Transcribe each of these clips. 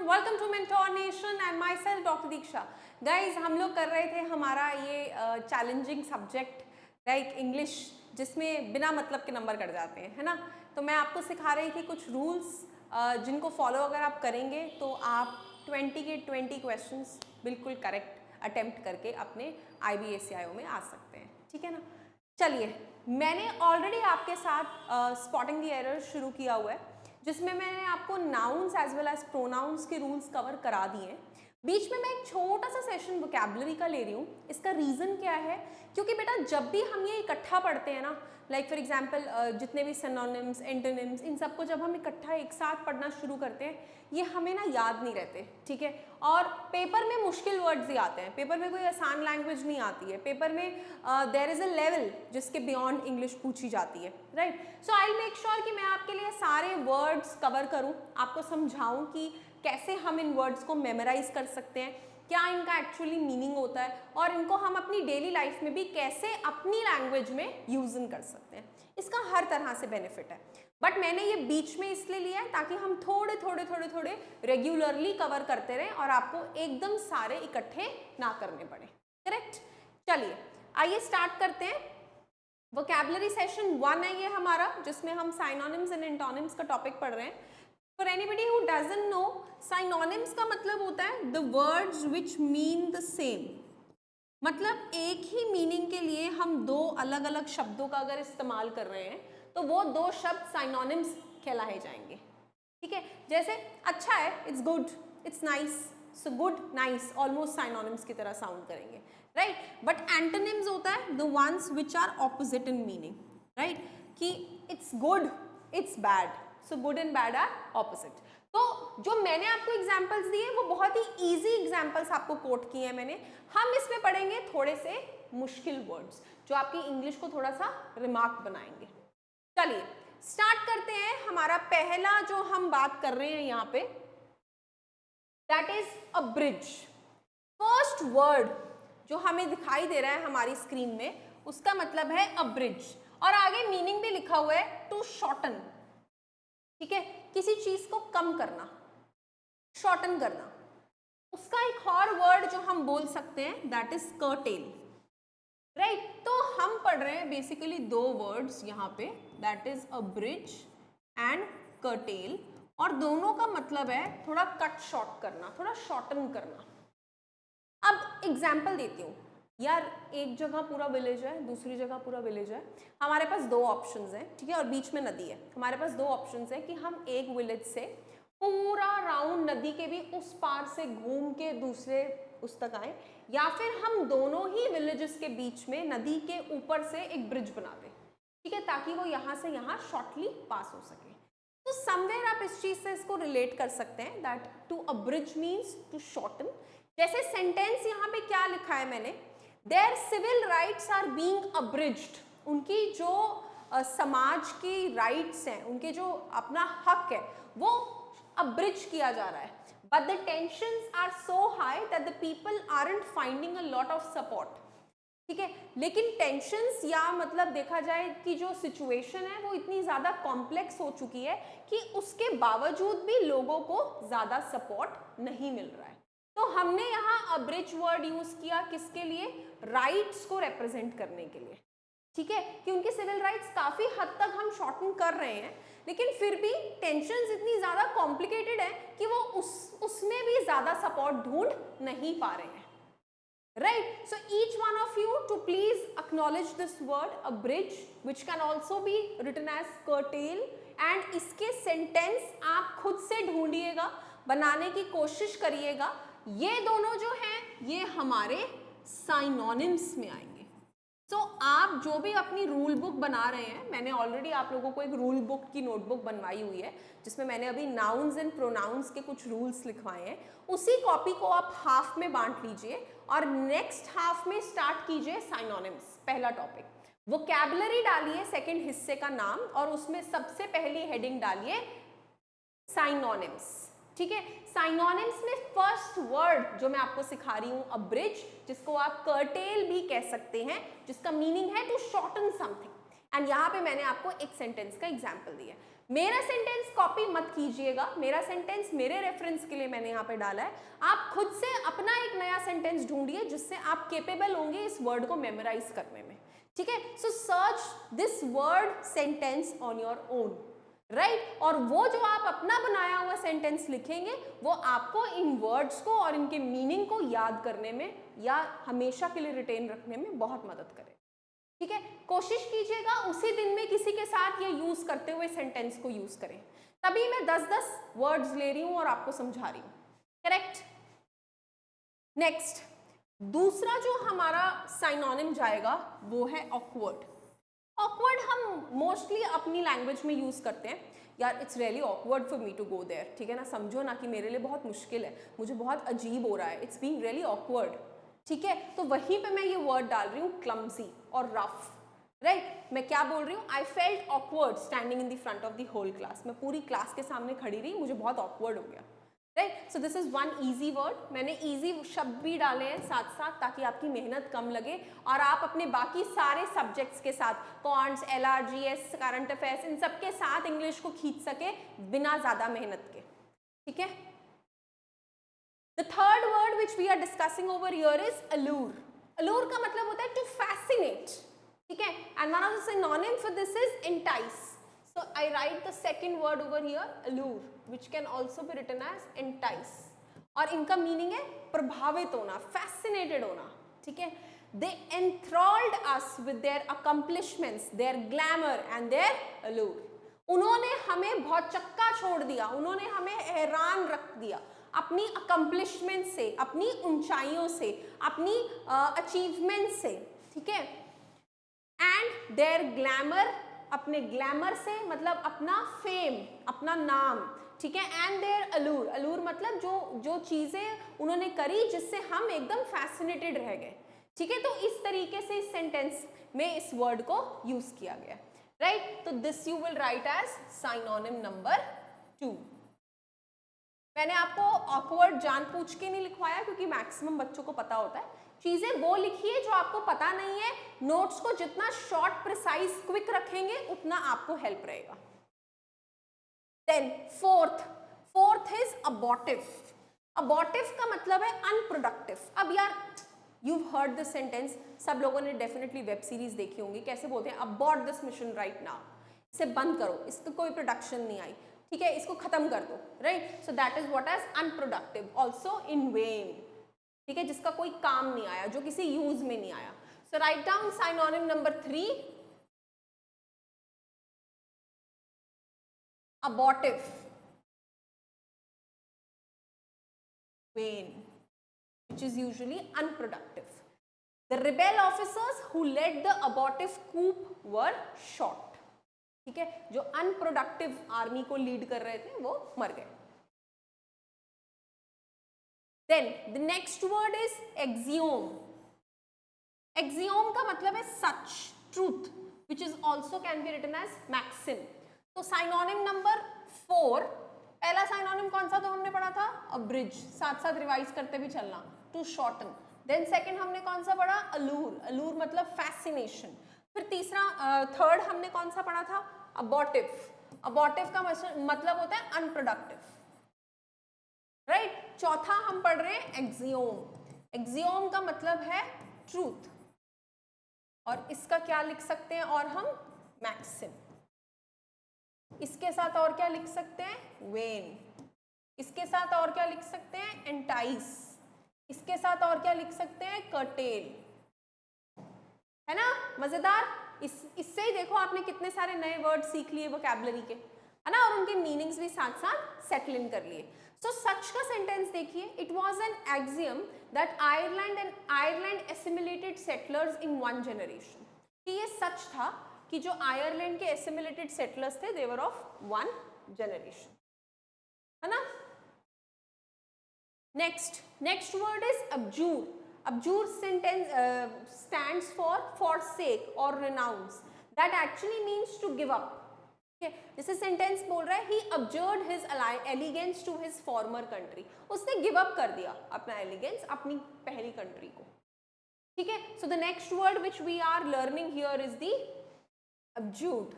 Welcome to mentor nation and my self doctor Diksha. Guys, हम लोग कर रहे थे हमारा ये चैलेंजिंग सब्जेक्ट लाइक इंग्लिश, जिसमें बिना मतलब के नंबर कट जाते हैं, है ना। तो मैं आपको सिखा रही थी कुछ रूल्स जिनको फॉलो अगर आप करेंगे तो आप 20 के 20 क्वेश्चंस बिल्कुल करेक्ट अटेम्प्ट करके अपने IBACIO में आ सकते हैं, ठीक है ना। चलिए, मैंने ऑलरेडी आपके साथ स्पॉटिंग द एरर शुरू किया हुआ है, जिसमें मैंने आपको nouns as well as pronouns के रूल्स कवर करा दिए हैं। बीच में मैं एक छोटा सा सेशन वोकैबुलरी का ले रही हूँ। इसका रीज़न क्या है, क्योंकि बेटा जब भी हम ये इकट्ठा पढ़ते हैं ना, लाइक फॉर एग्जांपल जितने भी सिनोनिम्स, एंटोनिम्स, इन सबको जब हम इकट्ठा एक साथ पढ़ना शुरू करते हैं, ये हमें ना याद नहीं रहते, ठीक है। और पेपर में मुश्किल वर्ड्स ही आते हैं, पेपर में कोई आसान लैंग्वेज नहीं आती है, पेपर में देयर इज़ अ लेवल जिसके बियॉन्ड इंग्लिश पूछी जाती है, right. So I will make sure कि मैं आपके लिए सारे वर्ड्स कवर करूं, आपको समझाऊं कि कैसे हम इन वर्ड्स को मेमोराइज कर सकते हैं, क्या इनका एक्चुअली मीनिंग होता है, और इनको हम अपनी डेली लाइफ में भी कैसे अपनी लैंग्वेज में यूज कर सकते हैं। इसका हर तरह से बेनिफिट है, बट मैंने ये बीच में इसलिए लिया है ताकि हम थोड़े थोड़े रेगुलरली कवर करते रहें और आपको एकदम सारे इकट्ठे ना करने पड़े, करेक्ट। चलिए आइए स्टार्ट करते हैं। वोकैबुलरी सेशन 1 है ये हमारा, जिसमें हम साइनोनिम्स एंड एंटोनिम्स का टॉपिक पढ़ रहे हैं। For anybody who doesn't know, synonyms का मतलब होता है the words which mean the same. मतलब एक ही मीनिंग के लिए हम दो अलग अलग शब्दों का अगर इस्तेमाल कर रहे हैं तो वो दो शब्द साइनोनिम्स कहलाए जाएंगे, ठीक है। जैसे अच्छा है, it's good, it's nice, so good nice almost synonyms की तरह साउंड करेंगे, राइट। बट एंटोनिम्स होता है the ones which are opposite in meaning, right. कि it's good, it's bad, so good and bad are opposite. तो जो मैंने आपको एग्जांपल्स दिए वो बहुत ही इजी एग्जांपल्स आपको कोट किए हैं मैंने। हम इसमें पढ़ेंगे थोड़े से मुश्किल वर्ड्स जो आपकी इंग्लिश को थोड़ा सा रिमार्क बनाएंगे। चलिए स्टार्ट करते हैं। हमारा पहला जो हम बात कर रहे हैं यहाँ पे, that is a bridge. First word जो हमें दिखाई दे रहा है हमारी स्क्रीन में, उसका मतलब है अ ब्रिज, और आगे मीनिंग भी लिखा हुआ है टू शॉर्टन, ठीक है। किसी चीज को कम करना, शॉर्टन करना। उसका एक और वर्ड जो हम बोल सकते हैं दैट इज कर्टेल, राइट। तो हम पढ़ रहे हैं बेसिकली दो वर्ड्स यहाँ पे, that is a bridge and cartel, और दोनों का मतलब है थोड़ा कट शॉर्ट करना, थोड़ा शॉर्टन करना। अब एग्जाम्पल देती हूँ यार, एक जगह पूरा विलेज है, दूसरी जगह पूरा विलेज है, हमारे पास दो ऑप्शंस हैं, ठीक है, और बीच में नदी है। हमारे पास दो ऑप्शंस हैं कि हम एक विलेज से पूरा राउंड नदी के भी उस पार से घूम के दूसरे उस तक आए, या फिर हम दोनों ही विलेजेस के बीच में नदी के ऊपर से एक ब्रिज बना दें, ठीक है, ताकि वो यहाँ से यहाँ शॉर्टली पास हो सके। तो समवेयर आप इस चीज से इसको रिलेट कर सकते हैं that to abridge means to shorten. जैसे सेंटेंस यहाँ पे क्या लिखा है मैंने, there civil rights are being abridged. उनकी जो समाज की राइट्स हैं, उनके जो अपना हक है वो अब्रिज किया जा रहा है, but the tensions are so high that the people aren't finding a lot of support, ठीक है। लेकिन टेंशंस या मतलब देखा जाए कि जो सिचुएशन है वो इतनी ज्यादा कॉम्प्लेक्स हो चुकी है कि उसके बावजूद भी लोगों को ज्यादा सपोर्ट नहीं मिल रहा है। तो हमने यहाँ अब्रिज वर्ड यूज किया किसके लिए, राइट्स को रिप्रेजेंट करने के लिए, ठीक है, कि उनके सिविल राइट्स काफी हद तक हम शॉर्टन कर रहे हैं, लेकिन फिर भी टेंशंस इतनी ज्यादा कॉम्प्लिकेटेड है कि वो उसमें भी ज्यादा सपोर्ट ढूंढ नहीं पा रहे हैं, right। So each one of you to please acknowledge this word a bridge, which can also be written as curtail, and इसके सेंटेंस आप खुद से ढूंढिएगा, बनाने की कोशिश करिएगा। ये दोनों जो हैं ये हमारे साइनोनिम्स में आएंगे। तो आप जो भी अपनी रूल बुक बना रहे हैं, मैंने ऑलरेडी आप लोगों को एक रूल बुक की नोटबुक बनवाई हुई है, जिसमें मैंने अभी नाउन्स एंड प्रोनाउंस के कुछ रूल्स लिखवाए हैं। उसी कॉपी को आप हाफ में बांट लीजिए और नेक्स्ट हाफ में स्टार्ट कीजिए साइनोनिम्स, पहला टॉपिक। वोकैबुलरी डालिए सेकंड हिस्से का नाम, और उसमें सबसे पहली हेडिंग डालिए साइनोनिम्स, ठीक है। साइनोनिम्स में फर्स्ट वर्ड जो मैं आपको सिखा रही हूं अ ब्रिज, जिसको आप कर्टेल भी कह सकते हैं, जिसका मीनिंग है टू शॉर्टन समथिंग। एंड यहाँ पे मैंने आपको एक सेंटेंस का एग्जाम्पल दिया। मेरा सेंटेंस कॉपी मत कीजिएगा, मेरा सेंटेंस मेरे रेफरेंस के लिए मैंने यहाँ पे डाला है, आप खुद से अपना एक नया सेंटेंस ढूंढिए जिससे आप केपेबल होंगे इस वर्ड को मेमोराइज करने में, ठीक है। सो search this word sentence on your own, right. और वो जो आप अपना बनाया हुआ सेंटेंस लिखेंगे वो आपको इन वर्ड्स को और इनके मीनिंग को याद करने में या हमेशा के लिए रिटेन रखने में बहुत मदद करेगा, ठीक है। कोशिश कीजिएगा उसी दिन में किसी के साथ ये यूज करते हुए सेंटेंस को यूज करें। तभी मैं 10-10 वर्ड्स ले रही हूं और आपको समझा रही हूं, करेक्ट। नेक्स्ट, दूसरा जो हमारा साइनोनिम जाएगा वो है ऑकवर्ड। ऑकवर्ड हम मोस्टली अपनी लैंग्वेज में यूज करते हैं, यार it's really awkward for me to go there, ठीक है ना, समझो ना कि मेरे लिए बहुत मुश्किल है, मुझे बहुत अजीब हो रहा है, इट्स बीइंग रियली ऑकवर्ड, ठीक है। तो वहीं पे मैं ये वर्ड डाल रही हूँ क्लमजी और रफ, राइट। मैं क्या बोल रही हूँ, I felt awkward standing in the front of the whole class, मैं पूरी क्लास के सामने खड़ी रही, मुझे बहुत ऑकवर्ड हो गया, right. So this is one easy word, मैंने इजी शब्द भी डाले हैं साथ साथ ताकि आपकी मेहनत कम लगे और आप अपने बाकी सारे सब्जेक्ट्स के साथ कॉन्ट्स, LRGS, करंट अफेयर्स, इन सब के साथ इंग्लिश को खींच सके बिना ज्यादा मेहनत के, ठीक है। The third word which we are discussing over here is allure. Allure का मतलब होता है to fascinate, ठीक है, and one of the synonym for this is entice. So I write the second word over here, allure, which can also be written as entice. और इनका meaning है प्रभावित होना, fascinated होना, ठीक है। They enthralled us with their accomplishments, their glamour and their allure. उन्होंने हमें बहुत चक्का छोड़ दिया, उन्होंने हमें हैरान रख दिया अपनी अकम्पलिशमेंट से, अपनी ऊंचाइयों से, अपनी अचीवमेंट से, ठीक है। एंड देयर ग्लैमर, अपने ग्लैमर से मतलब अपना फेम, अपना नाम, ठीक है। एंड देयर अलूर, अलूर मतलब जो चीजें उन्होंने करी जिससे हम एकदम फैसिनेटेड रह गए, ठीक है। तो इस तरीके से इस सेंटेंस में इस वर्ड को यूज किया गया, राइट। तो this you will write as synonym number 2। मैंने आपको ऑकवर्ड जानबूझ के नहीं लिखवाया क्योंकि मैक्सिमम बच्चों को पता होता है, चीजें वो लिखिए जो आपको पता नहीं है, नोट्स को जितना शॉर्ट, प्रिसाइज, क्विक रखेंगे उतना आपको हेल्प रहेगा। Then fourth is abortive. Abortive का मतलब है अनप्रोडक्टिव। अब यार यू हर्ड दिस सेंटेंस, सब लोगों ने डेफिनेटली वेब सीरीज देखी होंगी, कैसे बोलते हैं abort this mission right now, इसे बंद करो, इसकी कोई प्रोडक्शन नहीं आई, ठीक है, इसको खत्म कर दो, right. So that is what is unproductive, also in when, ठीक है, जिसका कोई काम नहीं आया, जो किसी यूज में नहीं आया। So write down synonym number 3, abortive, vain, which is usually unproductive. The rebel officers who led the abortive coup were shot. ठीक है, जो अनप्रोडक्टिव आर्मी को लीड कर रहे थे वो मर गए। Then the next word is axiom. Axiom का मतलब है सच, truth, which is also can be written as maxim. तो साइनोनिम नंबर 4, पहला साइनोनिम कौन सा तो हमने पढ़ा था, अब्रिज, साथ साथ रिवाइज करते भी चलना, टू शॉर्टन। देन सेकंड हमने कौन सा पढ़ा, अलूर, अलूर मतलब फैसिनेशन। फिर तीसरा थर्ड हमने कौन सा पढ़ा था, अबॉर्टिव, अबॉर्टिव का मतलब होता है अनप्रोडक्टिव, राइट। चौथा हम पढ़ रहे हैं एक्सियोम, एक्सियोम का मतलब है ट्रूथ, और इसका क्या लिख सकते हैं और हम, मैक्सिम। इसके साथ और क्या लिख सकते हैं, वेन। इसके साथ और क्या लिख सकते हैं, एंटाइस। इसके साथ और क्या लिख सकते हैं, कर्टेल, है ना, मजेदार। इससे ही देखो आपने कितने सारे नए वर्ड सीख लिए वोकैबुलरी के, है ना, और उनके मीनिंग्स भी साथ साथ सेटल इन कर लिए। सो सच का सेंटेंस देखिए, it was an axiom that Ireland assimilated settlers in one generation, कि ये सच था कि जो आयरलैंड के एसिमिलेटेड सेटलर्स थे they were of one generation, है ना। Next word is abjure. Abjure sentence stands for forsake और renounce, that actually means to give up, ठीक है। जैसे सेंटेंस बोल रहा है, he abjured his allegiance to his former country, उसने गिव अप कर दिया अपना एलिगेंस, अपनी पहली कंट्री को, ठीक है। So the next word which we are learning here is the abjured.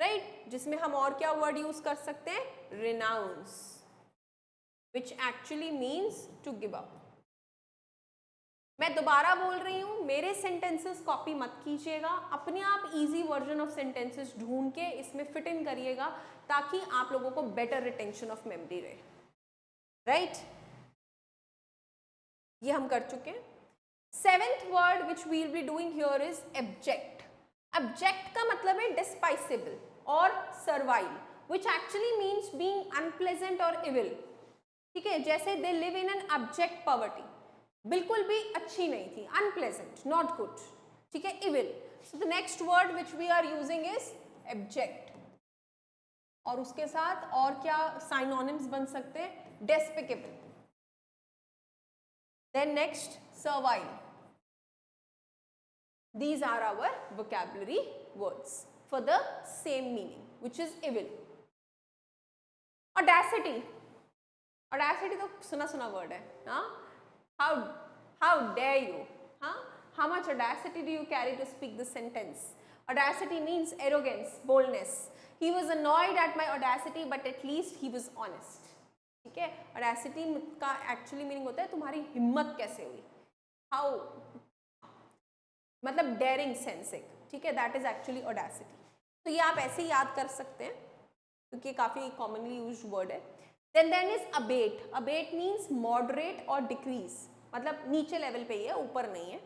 Right, जिसमें हम और क्या वर्ड यूज कर सकते हैं, renounce, which actually means to give up. मैं दोबारा बोल रही हूँ, मेरे सेंटेंसेस कॉपी मत कीजिएगा, अपने आप इजी वर्जन ऑफ सेंटेंसेस ढूंढ के इसमें फिट इन करिएगा ताकि आप लोगों को बेटर रिटेंशन ऑफ मेमोरी रहे, राइट? ये हम कर चुके हैं। Seventh word which we will be doing here is abject. Abject का मतलब है डिस्पाइसेबल और servile, which actually means being unpleasant और इविल। ठीक है, जैसे they live in an abject poverty, बिल्कुल भी अच्छी नहीं थी, अनप्लेजेंट, नॉट गुड। ठीक है, evil. So the next word which we are using is abject. और उसके साथ और क्या साइनोनिम्स बन सकते हैं, despicable, then next servile. These are our vocabulary words for the same meaning, which is evil. Audacity. Audacity तो सुना सुना word है, हाँ? How dare you? हाँ? How much audacity do you carry to speak this sentence? Audacity means arrogance, boldness. He was annoyed at my audacity, but at least he was honest. ठीक है? Audacity का actually meaning होता है तुम्हारी हिम्मत कैसे हुई? How मतलब डेयरिंग सेंसिंग, ठीक है, दैट इज एक्चुअली ऑडेसिटी। तो ये आप ऐसे ही याद कर सकते हैं क्योंकि काफ़ी कॉमनली यूज्ड वर्ड है। Then is abate. Abate means moderate और डिक्रीज, मतलब नीचे लेवल पे ही है, ऊपर नहीं है।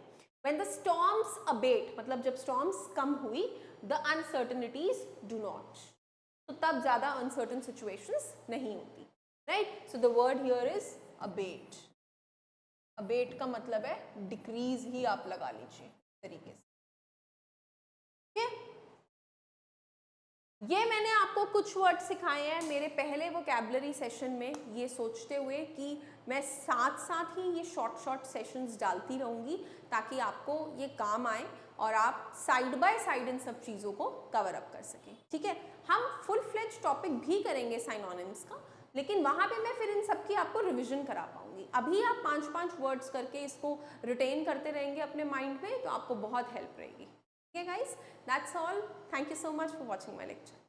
व्हेन द स्टॉर्म्स अबेट, मतलब जब स्टॉर्म्स कम हुई, द अनसर्टनिटीज डू नॉट, तो तब ज़्यादा अनसर्टन सिचुएशंस नहीं होती, right? So the word here is abate. Abate का मतलब है डिक्रीज ही आप लगा लीजिए तरीके से। ये मैंने आपको कुछ वर्ड सिखाए हैं मेरे पहले वोकैबुलरी सेशन में, ये सोचते हुए कि मैं साथ साथ ही ये शॉर्ट सेशंस डालती रहूँगी ताकि आपको ये काम आए और आप साइड बाय साइड इन सब चीज़ों को कवर अप कर सकें। ठीक है, हम फुल फ्लेज टॉपिक भी करेंगे साइनोनिम्स का, लेकिन वहाँ पे मैं फिर इन सब की आपको रिविजन करा पाऊंगी। अभी आप 5-5 वर्ड्स करके इसको रिटेन करते रहेंगे अपने माइंड में, तो आपको बहुत हेल्प रहेगी। Okay guys, that's all. Thank you so much for watching my lecture.